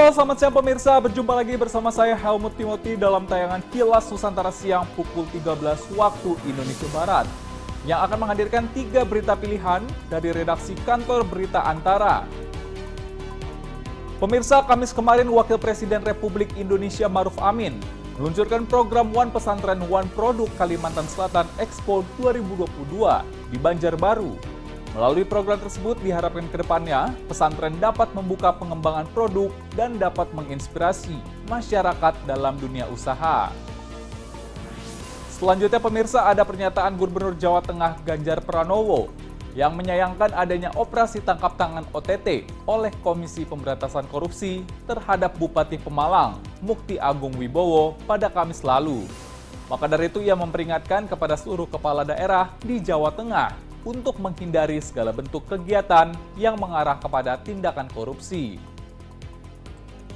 Halo, selamat siang pemirsa. Berjumpa lagi bersama saya Helmut Timothy dalam tayangan Kilas Nusantara siang pukul 13 waktu Indonesia Barat yang akan menghadirkan 3 berita pilihan dari redaksi kantor Berita Antara. Pemirsa, Kamis kemarin Wakil Presiden Republik Indonesia Ma'ruf Amin meluncurkan program One Pesantren One Produk Kalimantan Selatan Expo 2022 di Banjarbaru. Melalui program tersebut diharapkan ke depannya pesantren dapat membuka pengembangan produk dan dapat menginspirasi masyarakat dalam dunia usaha. Selanjutnya pemirsa, ada pernyataan Gubernur Jawa Tengah Ganjar Pranowo yang menyayangkan adanya operasi tangkap tangan OTT oleh Komisi Pemberantasan Korupsi terhadap Bupati Pemalang, Mukti Agung Wibowo pada Kamis lalu. Maka dari itu ia memperingatkan kepada seluruh kepala daerah di Jawa Tengah untuk menghindari segala bentuk kegiatan yang mengarah kepada tindakan korupsi.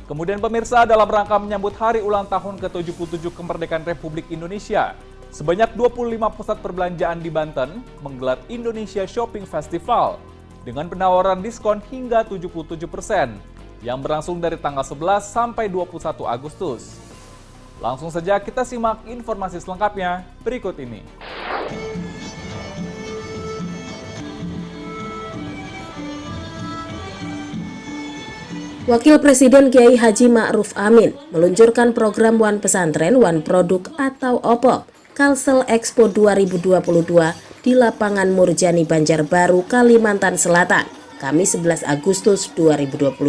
Kemudian pemirsa, dalam rangka menyambut hari ulang tahun ke-77 kemerdekaan Republik Indonesia, sebanyak 25 pusat perbelanjaan di Banten menggelar Indonesia Shopping Festival dengan penawaran diskon hingga 77% yang berlangsung dari tanggal 11 sampai 21 Agustus. Langsung saja kita simak informasi selengkapnya berikut ini. Wakil Presiden Kiai Haji Ma'ruf Amin meluncurkan program One Pesantren One Produk atau OPOP Kalsel Expo 2022 di lapangan Murjani Banjarbaru, Kalimantan Selatan, Kamis 11 Agustus 2022.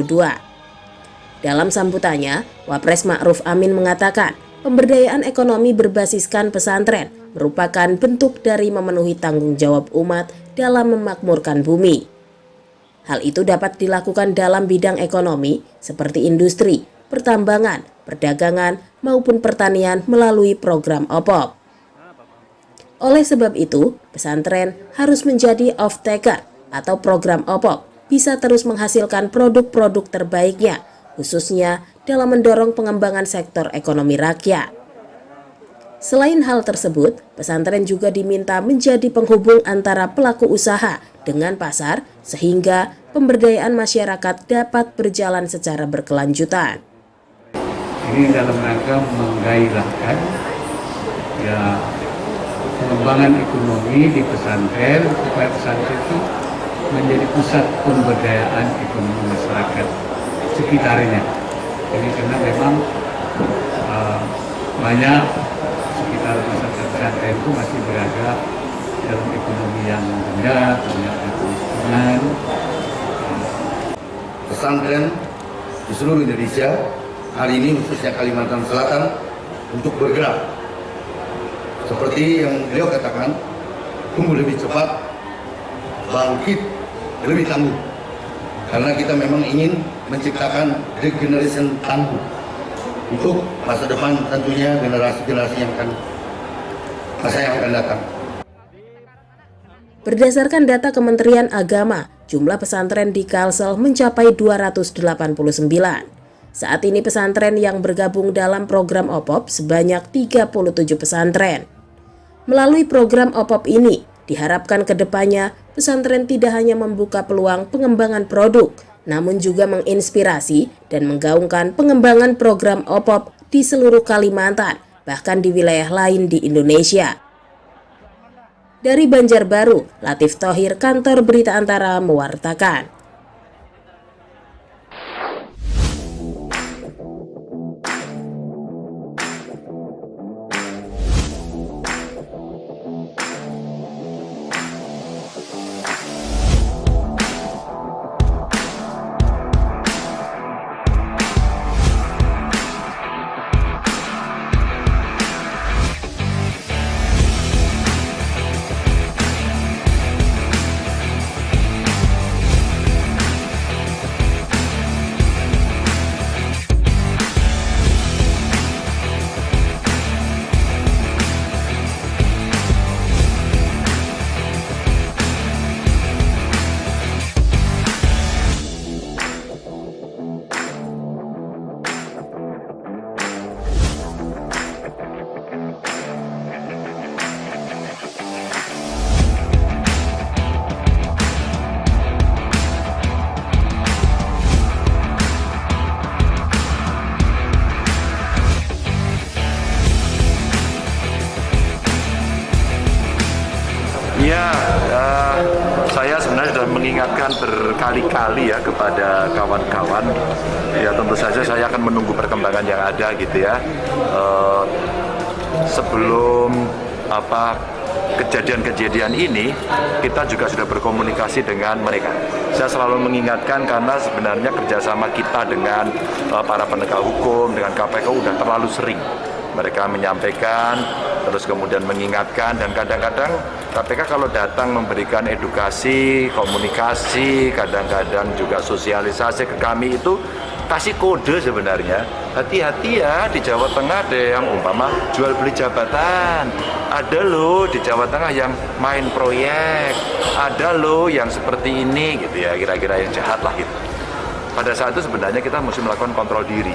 Dalam sambutannya, Wapres Ma'ruf Amin mengatakan pemberdayaan ekonomi berbasiskan pesantren merupakan bentuk dari memenuhi tanggung jawab umat dalam memakmurkan bumi. Hal itu dapat dilakukan dalam bidang ekonomi seperti industri, pertambangan, perdagangan, maupun pertanian melalui program OPOP. Oleh sebab itu, pesantren harus menjadi off-taker atau program OPOP bisa terus menghasilkan produk-produk terbaiknya, khususnya dalam mendorong pengembangan sektor ekonomi rakyat. Selain hal tersebut, pesantren juga diminta menjadi penghubung antara pelaku usaha dengan pasar sehingga pemberdayaan masyarakat dapat berjalan secara berkelanjutan. Ini dalam rangka menggairahkan pengembangan ekonomi di pesantren supaya pesantren itu menjadi pusat pemberdayaan ekonomi masyarakat sekitarnya. Ini karena memang banyak sekitar pesantren itu masih berada dalam ekonomi yang rendah, banyak kemiskinan. Pesantren di seluruh Indonesia, hari ini khususnya Kalimantan Selatan, untuk bergerak. Seperti yang beliau katakan, tumbuh lebih cepat, bangkit lebih tangguh. Karena kita memang ingin menciptakan regeneration tangguh untuk masa depan, tentunya generasi-generasi yang akan datang. Berdasarkan data Kementerian Agama, jumlah pesantren di Kalsel mencapai 289. Saat ini pesantren yang bergabung dalam program OPOP sebanyak 37 pesantren. Melalui program OPOP ini, diharapkan ke depannya pesantren tidak hanya membuka peluang pengembangan produk, namun juga menginspirasi dan menggaungkan pengembangan program OPOP di seluruh Kalimantan, bahkan di wilayah lain di Indonesia. Dari Banjarbaru, Latif Thohir, Kantor Berita Antara mewartakan. mengingatkan berkali-kali ya kepada kawan-kawan. Ya tentu saja saya akan menunggu perkembangan yang ada gitu ya. Sebelum kejadian-kejadian ini, kita juga sudah berkomunikasi dengan mereka. Saya selalu mengingatkan karena sebenarnya kerjasama kita dengan para penegak hukum, dengan KPK udah terlalu sering. Mereka menyampaikan, terus kemudian mengingatkan, dan kadang-kadang KPK kalau datang memberikan edukasi, komunikasi, kadang-kadang juga sosialisasi ke kami itu kasih kode sebenarnya. Hati-hati ya, di Jawa Tengah ada yang umpama jual beli jabatan, ada loh di Jawa Tengah yang main proyek, ada loh yang seperti ini gitu ya, kira-kira yang jahat lah gitu. Pada saat itu sebenarnya kita mesti melakukan kontrol diri.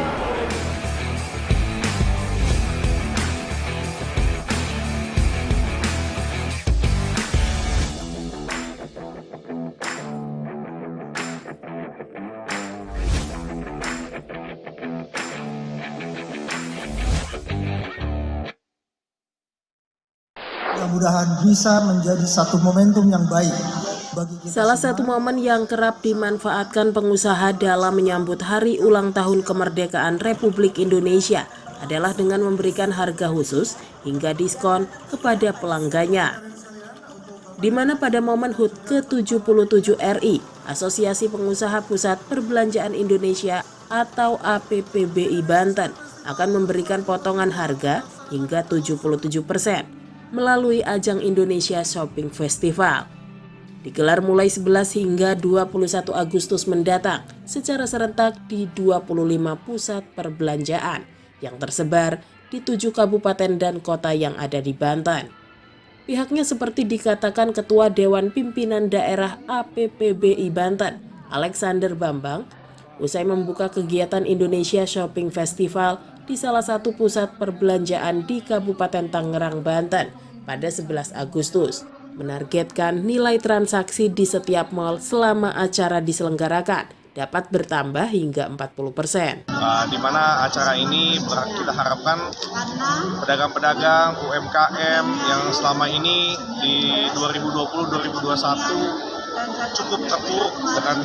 Mudah-mudahan bisa menjadi satu momentum yang baik bagi kita. Salah satu momen yang kerap dimanfaatkan pengusaha dalam menyambut hari ulang tahun kemerdekaan Republik Indonesia adalah dengan memberikan harga khusus hingga diskon kepada pelanggannya. Di mana pada momen HUT ke-77 RI, Asosiasi Pengusaha Pusat Perbelanjaan Indonesia atau APPBI Banten akan memberikan potongan harga hingga 77% melalui ajang Indonesia Shopping Festival. Digelar mulai 11 hingga 21 Agustus mendatang secara serentak di 25 pusat perbelanjaan yang tersebar di 7 kabupaten dan kota yang ada di Banten. Pihaknya seperti dikatakan Ketua Dewan Pimpinan Daerah APPBI Banten, Alexander Bambang, usai membuka kegiatan Indonesia Shopping Festival di salah satu pusat perbelanjaan di Kabupaten Tangerang, Banten pada 11 Agustus, menargetkan nilai transaksi di setiap mal selama acara diselenggarakan dapat bertambah hingga 40%. Di mana acara ini kita harapkan pedagang-pedagang UMKM yang selama ini di 2020-2021 cukup terpuruk dengan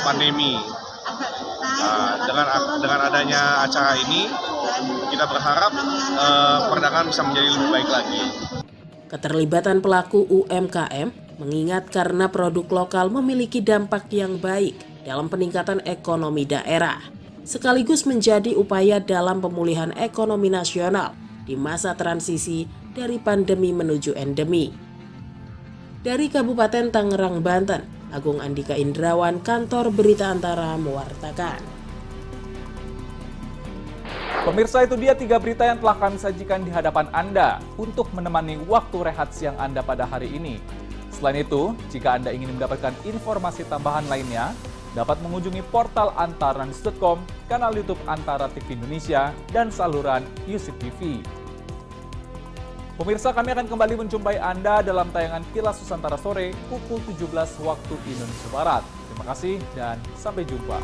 pandemi. Dengan adanya acara ini, kita berharap perdagangan bisa menjadi lebih baik lagi. Keterlibatan pelaku UMKM mengingat karena produk lokal memiliki dampak yang baik dalam peningkatan ekonomi daerah, sekaligus menjadi upaya dalam pemulihan ekonomi nasional di masa transisi dari pandemi menuju endemi. Dari Kabupaten Tangerang, Banten, Agung Andika Indrawan, Kantor Berita Antara mewartakan. Pemirsa, itu dia 3 berita yang telah kami sajikan di hadapan Anda untuk menemani waktu rehat siang Anda pada hari ini. Selain itu, jika Anda ingin mendapatkan informasi tambahan lainnya, dapat mengunjungi portal antaranews.com, kanal YouTube Antara TV Indonesia, dan saluran Yusuf TV. Pemirsa, kami akan kembali menjumpai Anda dalam tayangan Kilas Nusantara sore pukul 17 waktu Indonesia Barat. Terima kasih dan sampai jumpa.